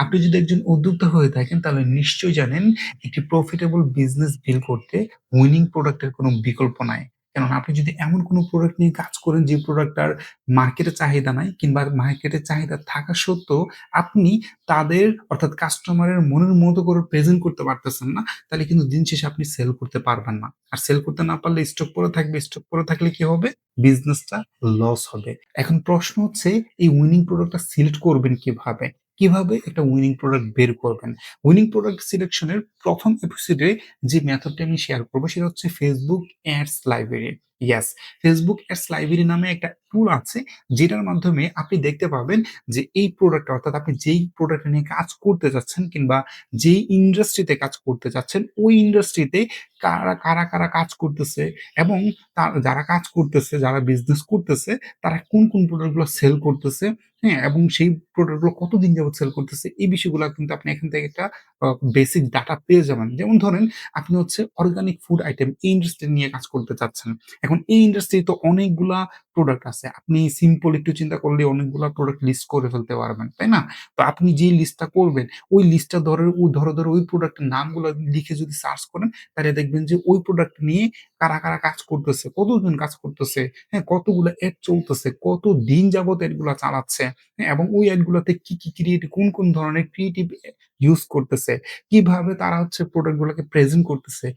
আপনি যদি একজন উদ্যোক্তা হয়ে থাকেন তাহলে নিশ্চয়ই জানেন একটি প্রফিটেবল বিজনেস বিল্ড করতে উইনিং প্রোডাক্ট এর কোনো বিকল্প নাই। কেননা আপনি যদি এমন কোনো প্রোডাক্ট নিয়ে কাজ করেন যে প্রোডাক্টটার মার্কেটে চাহিদা নাই কিংবা মার্কেটে চাহিদা থাকা সত্ত্বেও আপনি তাদের অর্থাৎ কাস্টমারের মনের মতো করে প্রেজেন্ট করতে পারতেছেন না, তাহলে কিন্তু দিন শেষে আপনি সেল করতে পারবেন না। আর সেল করতে না পারলে স্টক পড়ে থাকবে। স্টক পড়ে থাকলে কি হবে? বিজনেসটা লস হবে। এখন প্রশ্ন হচ্ছে এই উইনিং প্রোডাক্টটা সিলেক্ট করবেন কিভাবে? কিভাবে একটা উইনিং প্রোডাক্ট বের করবেন? উইনিং প্রোডাক্ট সিলেকশন এর ১ম এপিসোডে যে মেথডটা আমি শেয়ার করব সেটা হচ্ছে Facebook ads library. Yes, Facebook ads library নামে একটা টুল আছে যেটার মাধ্যমে আপনি দেখতে পাবেন যে এই প্রোডাক্ট অর্থাৎ আপনি যেই প্রোডাক্ট নিয়ে কাজ করতে যাচ্ছেন কিংবা যেই ইন্ডাস্ট্রিতে কাজ করতে যাচ্ছেন ওই ইন্ডাস্ট্রিতে কারা কাজ করতেছে এবং যারা কাজ করতেছে, যারা বিজনেস করতেছে তারা কোন প্রোডাক্ট গুলো সেল করতেছে, হ্যাঁ? এবং সেই প্রোডাক্ট গুলো কতদিন যাবত সেল করতেছে এই বিষয়গুলা কিন্তু আপনি এখান থেকে একটা আ বেসিক ডাটা পেয়ে যাবেন। যেমন ধরেন আপনি হচ্ছে অর্গানিক ফুড আইটেম এই ইন্ডাস্ট্রি নিয়ে কাজ করতে চাচ্ছেন। এখন এই ইন্ডাস্ট্রি তো অনেকগুলা প্রোডাক্ট আছে। আপনি সিম্পল একটু চিন্তা করলে অনেকগুলা প্রোডাক্ট লিস্ট করে ফেলতে পারবেন, তাই না? তো আপনি যেই লিস্টটা করবেন ওই লিস্টটা ধরে ওই প্রোডাক্টের নামগুলা লিখে যদি সার্চ করেন তাহলে দেখবেন যে ওই প্রোডাক্ট নিয়ে কারা কাজ করতেছে, কতজন কাজ করতেছে, হ্যাঁ? কতগুলো এড চলতেছে, কতদিন যাবত এডগুলা চালাচ্ছে, হ্যাঁ? এবং ওই এডগুলাতে কি কোন ধরনের ক্রিয়েটিভ ইউস করতেছে, কিভাবে তারা হচ্ছে প্রোডাক্ট গুলাকে প্রেজেন্ট করতেছে,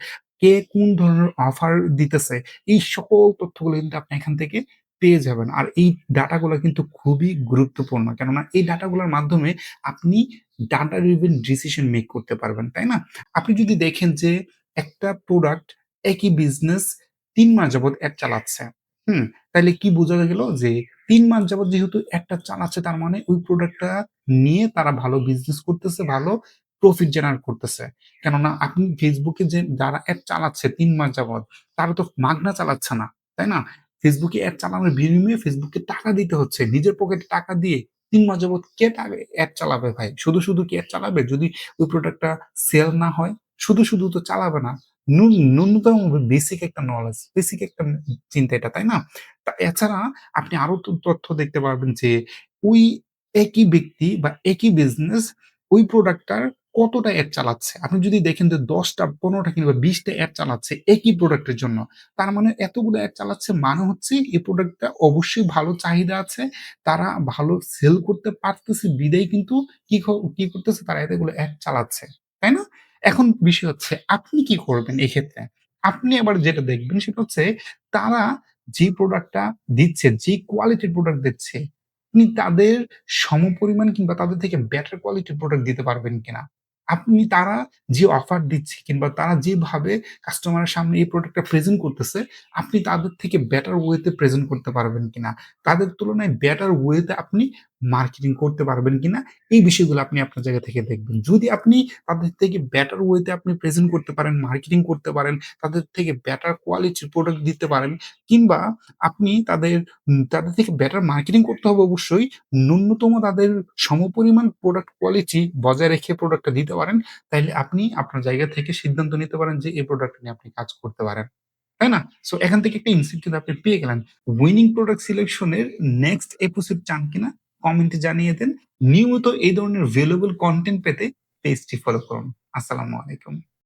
কে কোন ধরনের অফার দিতেছে, এই সকল তথ্যগুলো কিন্তু আপনি এখান থেকে পেয়ে যাবেন। আর এই ডাটাগুলা কিন্তু খুবই গুরুত্বপূর্ণ। কেননা এই ডাটাগুলার মাধ্যমে আপনি ডাটা ড্রিভেন ডিসিশন মেক করতে পারবেন, তাই না? আপনি যদি দেখেন যে একটা প্রোডাক্ট একই বিজনেস ৩ মাস যাবত এড চালাচ্ছে। হুম? তাইলে কি বোঝা গেল যে ৩ মাস যাবত যেহেতু এডটা চালাচ্ছে তার মানে ওই প্রোডাক্টটা নিয়ে তারা ভালো বিজনেস করতেছে, ভালো প্রফিট জেনারেট করতেছে। কেননা আপনি Facebook এ যে যারা এড চালাচ্ছে ৩ মাস যাবত তারা তো মাগনা চালাচ্ছে না। তাই না? Facebook এ এড চালানোর বিনিময়ে Facebook কে টাকা দিতে হচ্ছে। নিজের পকেটে টাকা দিয়ে ৩ মাস যাবত কে এড চালাবে ভাই? শুধু কি এড চালাবে? যদি ওই প্রোডাক্টটা সেল না হয়? শুধু তো চালাবে না। ন্যূনতম বেসিক একটা নলেজ, বেসিক একটা চিন্তা এটা, তাই না? এছাড়া আপনি আরো তথ্য দেখতে পারবেন যে ওই একই ব্যক্তি বা একই বিজনেস ওই প্রোডাক্টটার কতটা এড চালাচ্ছে। আপনি যদি দেখেন যে ১০ টা, ১৫ টা কিংবা ২০ টা এড চালাচ্ছে একই প্রোডাক্টের জন্য। তার মানে এতগুলো এড চালাচ্ছে মানে হচ্ছে এই প্রোডাক্টটা অবশ্যই ভালো চাহিদা আছে। তারা ভালো সেল করতে পারতেছে বিধায় কিন্তু কি করতেছে তারা এতগুলো এড চালাচ্ছে। তাই না? এখন বিষয় হচ্ছে আপনি কি করবেন এক্ষেত্রে? আপনি আবার যেটা দেখবেন সেটা হচ্ছে তারা যে প্রোডাক্টটা দিচ্ছে, যে কোয়ালিটির প্রোডাক্ট দিচ্ছে, আপনি তাদের সমপরিমাণ কিংবা তাদের থেকে বেটার কোয়ালিটির প্রোডাক্ট দিতে পারবেন কিনা? তারা যে অফার দিচ্ছে কিংবা তারা যেভাবে কাস্টমারের সামনে এই প্রোডাক্টটা প্রেজেন্ট করতেছে, আপনি তাদের থেকে বেটার ওয়েতে প্রেজেন্ট করতে পারবেন কিনা? তাদের তুলনায় বেটার ওয়েতে আপনি মার্কেটিং করতে পারবেন কিনা? এই বিষয়গুলো আপনি আপনার জায়গা থেকে দেখবেন। যদি আপনি তাদের থেকে বেটার ওয়েতে আপনি প্রেজেন্ট করতে পারেন, মার্কেটিং করতে পারেন, তাদের থেকে বেটার কোয়ালিটির প্রোডাক্ট দিতে পারেন কিংবা আপনি তাদের থেকে বেটার মার্কেটিং করতে হবে অবশ্যই। ন্যূনতম তাদের সমপরিমাণ প্রোডাক্ট কোয়ালিটি বজায় রেখে প্রোডাক্টটা দিতে পারেন, তাইলে আপনি আপনার জায়গা থেকে সিদ্ধান্ত নিতে পারেন যে এই প্রোডাক্ট নিয়ে আপনি কাজ করতে পারেন। তাই না? সো এখান থেকে একটা ইনসাইট কিন্তু আপনি পেয়ে গেলেন। উইনিং প্রোডাক্ট সিলেকশন এর নেক্সট এপিসোড চান কিনা কমেন্টে জানিয়ে দেন। নিয়মিত এই ধরনের ভ্যালুয়েবল কনটেন্ট পেতে পেজটি ফলো করুন। আসসালামু আলাইকুম।